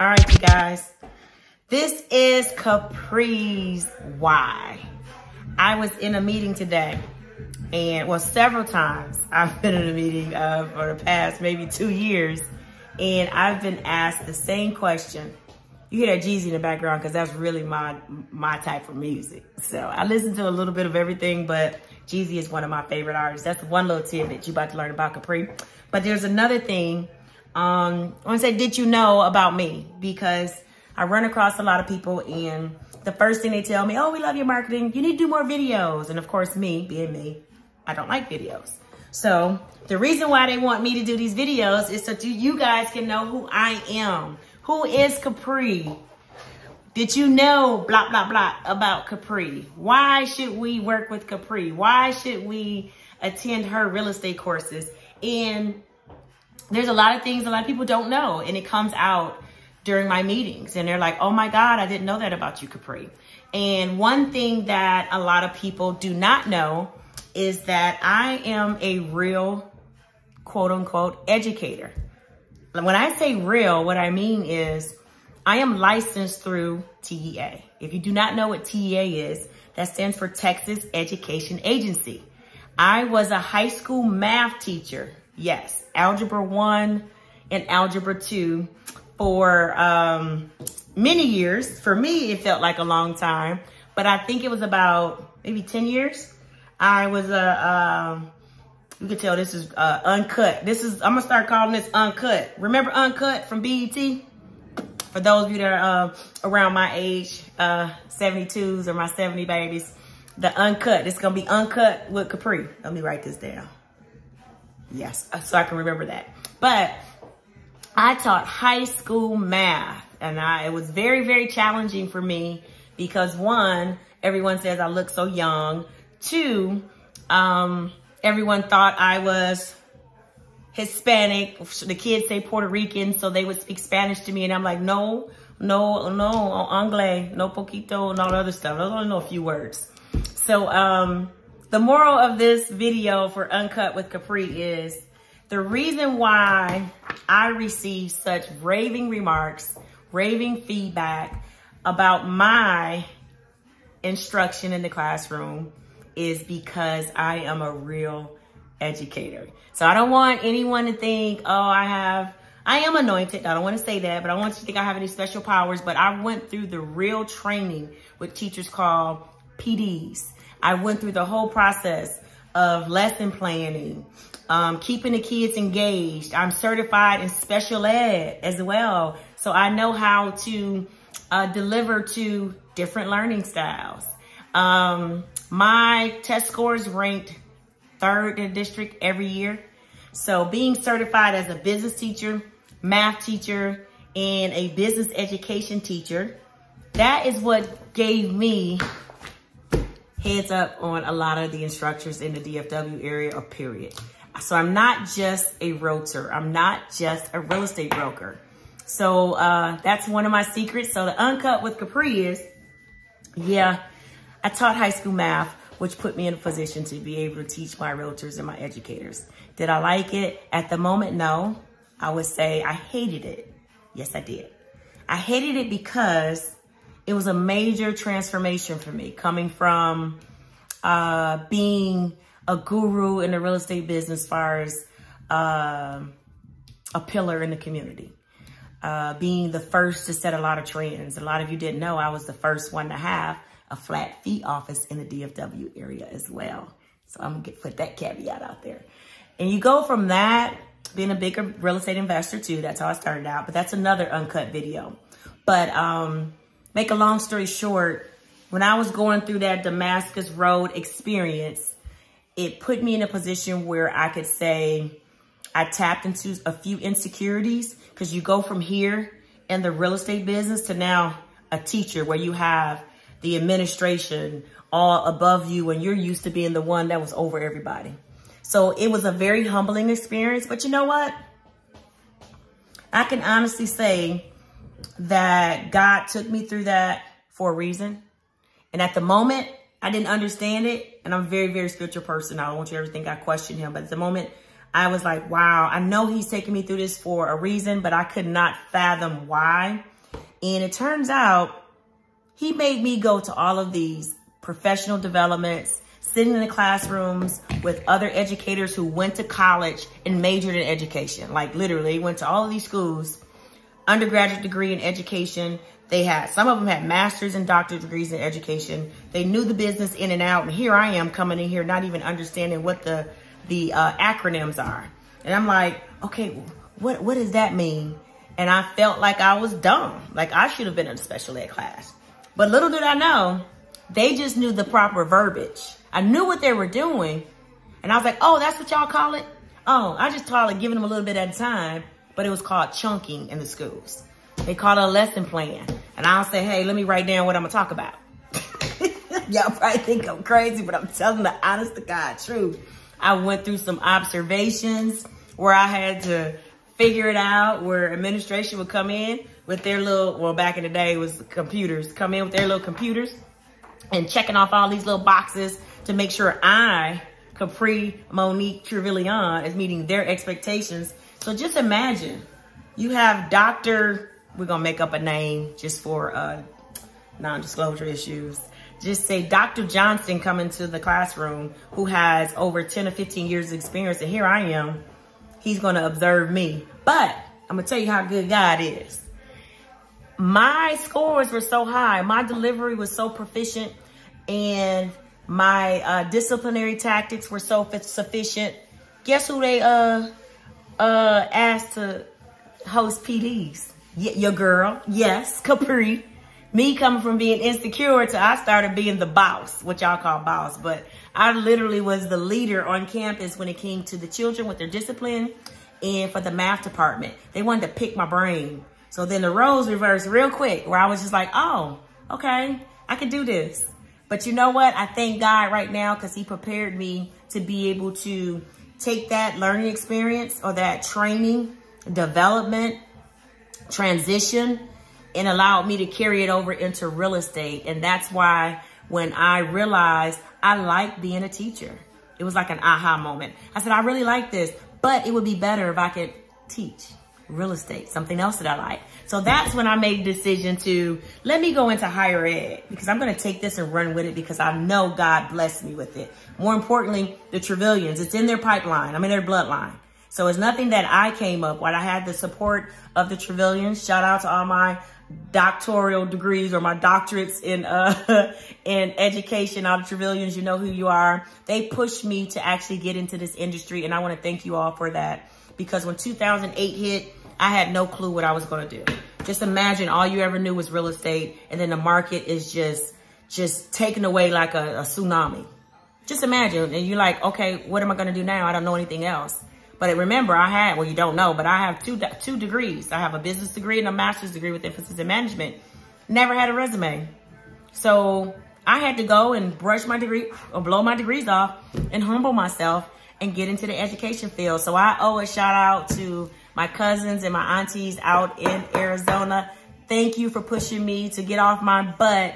All right, you guys. This is Capri's why. I was in a meeting today, and well, several times I've been in a meeting for the past maybe 2 years, and I've been asked the same question. You hear that Jeezy in the background because that's really my type of music. So I listen to a little bit of everything, but Jeezy is one of my favorite artists. That's one little tidbit you're about to learn about Capri. But there's another thing. I want to say, did you know about me? Because I run across a lot of people, and the first thing they tell me, oh, we love your marketing. You need to do more videos. And of course, me, being me, I don't like videos. So the reason why they want me to do these videos is so you guys can know who I am. Who is Capri? Did you know blah, blah, blah about Capri? Why should we work with Capri? Why should we attend her real estate courses? And there's a lot of things a lot of people don't know, and it comes out during my meetings, and they're like, oh my God, I didn't know that about you, Capri. And one thing that a lot of people do not know is that I am a real, quote unquote, educator. When I say real, what I mean is I am licensed through TEA. If you do not know what TEA is, that stands for Texas Education Agency. I was a high school math teacher. Yes, Algebra 1 and Algebra 2 for many years. For me, it felt like a long time, but I think it was about maybe 10 years. I was you can tell this is Uncut. I'm gonna start calling this Uncut. Remember Uncut from BET? For those of you that are around my age, 72s or my 70 babies, the Uncut. It's gonna be Uncut with Capri. Let me write this down. Yes, so I can remember that. But I taught high school math, and it was very, very challenging for me because one, everyone says I look so young. Two, everyone thought I was Hispanic. The kids say Puerto Rican, so they would speak Spanish to me, and I'm like, no, anglais, no poquito, and all the other stuff. I only know a few words. So the moral of this video for Uncut with Capri is the reason why I received such raving remarks, raving feedback about my instruction in the classroom is because I am a real educator. So I don't want anyone to think, oh, I am anointed. I don't want to say that, but I don't want you to think I have any special powers. But I went through the real training what teachers call PDs. I went through the whole process of lesson planning, keeping the kids engaged. I'm certified in special ed as well. So I know how to deliver to different learning styles. My test scores ranked 3rd in the district every year. So being certified as a business teacher, math teacher, and a business education teacher, that is what gave me heads up on a lot of the instructors in the DFW area, or period. So I'm not just a realtor. I'm not just a real estate broker. So that's one of my secrets. So the Uncut with Capri is, yeah, I taught high school math, which put me in a position to be able to teach my realtors and my educators. Did I like it? At the moment, no. I would say I hated it. Yes, I did. I hated it because it was a major transformation for me, coming from being a guru in the real estate business as far as a pillar in the community. Being the first to set a lot of trends. A lot of you didn't know I was the first one to have a flat fee office in the DFW area as well. So I'm gonna put that caveat out there. And you go from that, being a bigger real estate investor too, that's how I started out, but that's another Uncut video. But make a long story short, when I was going through that Damascus Road experience, it put me in a position where I could say I tapped into a few insecurities, because you go from here in the real estate business to now a teacher where you have the administration all above you, and you're used to being the one that was over everybody. So it was a very humbling experience, but you know what? I can honestly say that God took me through that for a reason. And at the moment, I didn't understand it. And I'm a very, very spiritual person. I don't want you to ever think I question him. But at the moment, I was like, wow, I know he's taking me through this for a reason, but I could not fathom why. And it turns out he made me go to all of these professional developments, sitting in the classrooms with other educators who went to college and majored in education. Like literally went to all of these schools, undergraduate degree in education. Some of them had master's and doctorate degrees in education. They knew the business in and out. And here I am coming in here, not even understanding what the acronyms are. And I'm like, okay, what does that mean? And I felt like I was dumb. Like I should have been in a special ed class. But little did I know, they just knew the proper verbiage. I knew what they were doing. And I was like, oh, that's what y'all call it? Oh, I just call it giving them a little bit at a time. But it was called chunking in the schools. They call it a lesson plan. And I'll say, hey, let me write down what I'm gonna talk about. Y'all probably think I'm crazy, but I'm telling the honest to God truth. I went through some observations where I had to figure it out, where administration would come in with their little, well, back in the day it was computers, come in with their little computers and checking off all these little boxes to make sure I, Capri Monique Trevilian, is meeting their expectations. So just imagine you have Dr., we're going to make up a name just for non-disclosure issues. Just say Dr. Johnson come into the classroom who has over 10 or 15 years of experience. And here I am. He's going to observe me. But I'm going to tell you how good God is. My scores were so high. My delivery was so proficient. And my disciplinary tactics were so sufficient. Guess who they asked to host PDs? Your girl. Yes, Capri. Me coming from being insecure to I started being the boss, what y'all call boss. But I literally was the leader on campus when it came to the children with their discipline and for the math department. They wanted to pick my brain. So then the roles reversed real quick where I was just like, oh, okay, I can do this. But you know what? I thank God right now because he prepared me to be able to take that learning experience or that training, development, transition, and allowed me to carry it over into real estate. And that's why when I realized I like being a teacher, it was like an aha moment. I said, I really like this, but it would be better if I could teach real estate, something else that I like. So that's when I made the decision to let me go into higher ed because I'm going to take this and run with it because I know God blessed me with it. More importantly, the Trevilians, it's in their pipeline. I'm in their bloodline. So it's nothing that I came up with. I had the support of the Trevilians. Shout out to all my doctoral degrees or my doctorates in education. All the Trevilians, you know who you are. They pushed me to actually get into this industry. And I want to thank you all for that. Because when 2008 hit, I had no clue what I was going to do. Just imagine all you ever knew was real estate. And then the market is just taken away like a tsunami. Just imagine. And you're like, okay, what am I going to do now? I don't know anything else. But remember, well, you don't know, but I have two degrees. I have a business degree and a master's degree with emphasis in management. Never had a resume. So I had to go and brush my degree or blow my degrees off and humble myself and get into the education field. So I owe a shout out to my cousins and my aunties out in Arizona. Thank you for pushing me to get off my butt.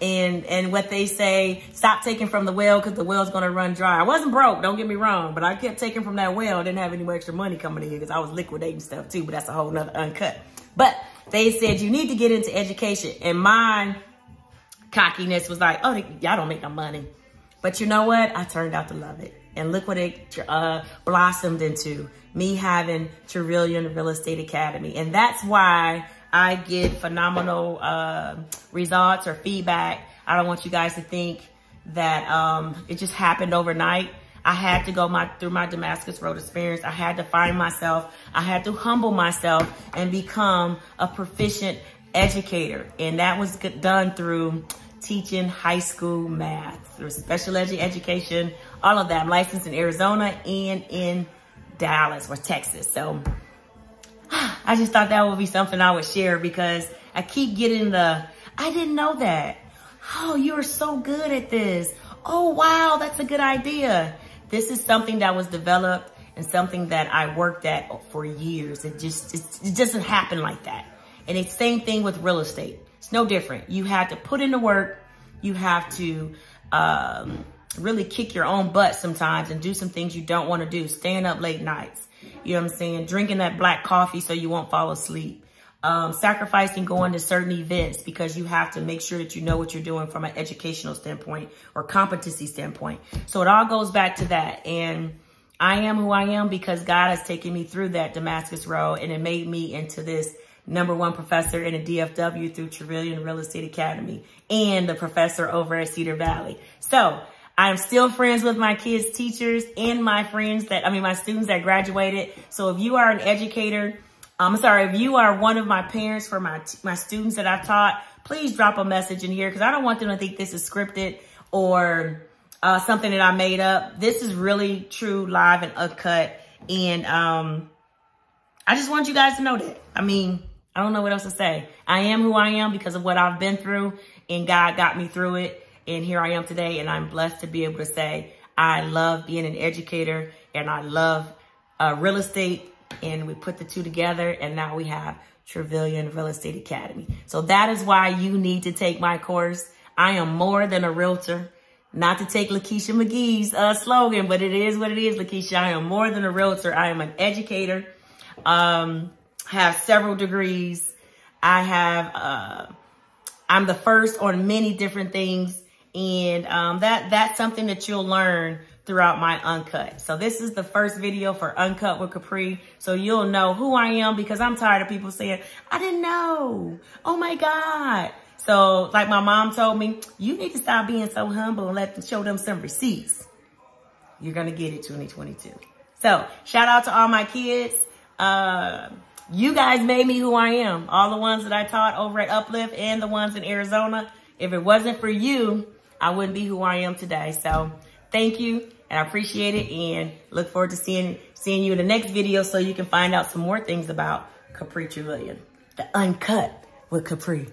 And what they say, stop taking from the well because the well's going to run dry. I wasn't broke, don't get me wrong, but I kept taking from that well. Didn't have any more extra money coming in because I was liquidating stuff too, but that's a whole nother uncut. But they said you need to get into education. And my cockiness was like, oh, y'all don't make no money. But you know what? I turned out to love it. And look what it blossomed into, me having Trevilian Real Estate Academy. And that's why I get phenomenal results or feedback. I don't want you guys to think that it just happened overnight. I had to go through my Damascus Road experience. I had to find myself. I had to humble myself and become a proficient educator. And that was done through teaching high school math, through special education, all of that. I'm licensed in Arizona and in Dallas or Texas. So I just thought that would be something I would share because I keep getting I didn't know that. Oh, you are so good at this. Oh, wow, that's a good idea. This is something that was developed and something that I worked at for years. It doesn't happen like that. And it's the same thing with real estate. It's no different. You have to put in the work. You have to really kick your own butt sometimes and do some things you don't want to do. Staying up late nights. You know what I'm saying? Drinking that black coffee so you won't fall asleep. sacrificing going to certain events because you have to make sure that you know what you're doing from an educational standpoint or competency standpoint. So it all goes back to that. And I am who I am because God has taken me through that Damascus Road, and it made me into this #1 professor in a DFW through Trevelyan Real Estate Academy and the professor over at Cedar Valley. So I'm still friends with my kids' teachers and my students that graduated. So if you are an educator, if you are one of my parents for my students that I've taught, please drop a message in here because I don't want them to think this is scripted or something that I made up. This is really true, live and uncut. And I just want you guys to know that. I mean, I don't know what else to say. I am who I am because of what I've been through, and God got me through it. And here I am today, and I'm blessed to be able to say I love being an educator and I love real estate. And we put the two together, and now we have Trevelyan Real Estate Academy. So that is why you need to take my course. I am more than a realtor. Not to take Lakeisha McGee's slogan, but it is what it is, Lakeisha. I am more than a realtor. I am an educator. Have several degrees. I'm the first on many different things. And that's something that you'll learn throughout my Uncut. So this is the first video for Uncut with Capri. So you'll know who I am because I'm tired of people saying, I didn't know. Oh my God. So like my mom told me, you need to stop being so humble and show them some receipts. You're going to get it 2022. So shout out to all my kids. You guys made me who I am. All the ones that I taught over at Uplift and the ones in Arizona. If it wasn't for you, I wouldn't be who I am today. So thank you, and I appreciate it, and look forward to seeing you in the next video so you can find out some more things about Capri Trevelyan. The Uncut with Capri.